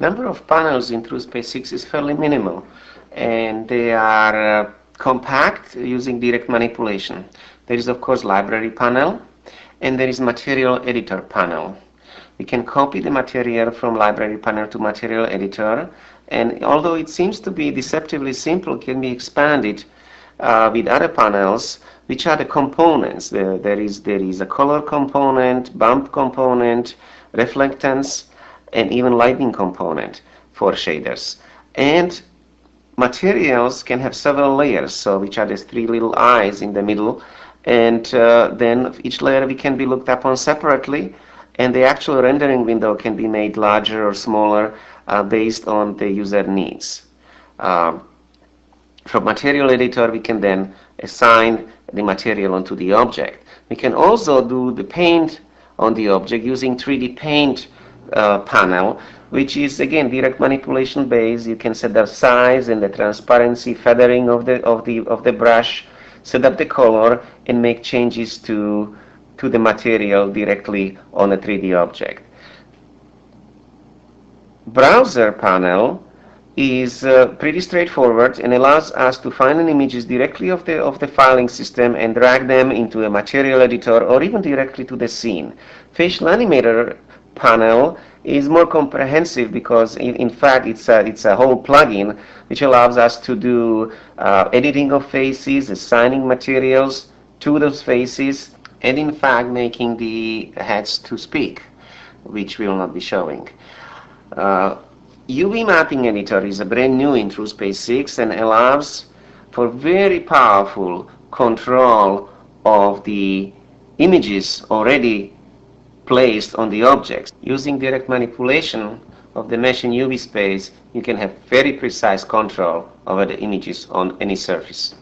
Number of panels in TrueSpace 6 is fairly minimal, and they are compact using direct manipulation. There is of course library panel, and there is material editor panel. We can copy the material from library panel to material editor, and although it seems to be deceptively simple, can be expanded with other panels, which are the components. There is a color component, bump component, reflectance, and even lighting component for shaders. And materials can have several layers, so which are these three little eyes in the middle, and then each layer can be looked upon separately, and the actual rendering window can be made larger or smaller based on the user needs. From material editor, we can then assign the material onto the object. We can also do the paint on the object using 3D paint panel, which is again direct manipulation based. You can set the size and the transparency, feathering of the brush, set up the color, and make changes to the material directly on a 3D object. Browser panel is pretty straightforward and allows us to find an images directly of the filing system and drag them into a material editor or even directly to the scene. Facial animator panel is more comprehensive because in fact it's a whole plugin which allows us to do editing of faces, assigning materials to those faces, and in fact making the heads to speak, which we will not be showing. UV mapping editor is a brand new in TrueSpace 6 and allows for very powerful control of the images already placed on the objects. Using direct manipulation of the mesh in UV space, you can have very precise control over the images on any surface.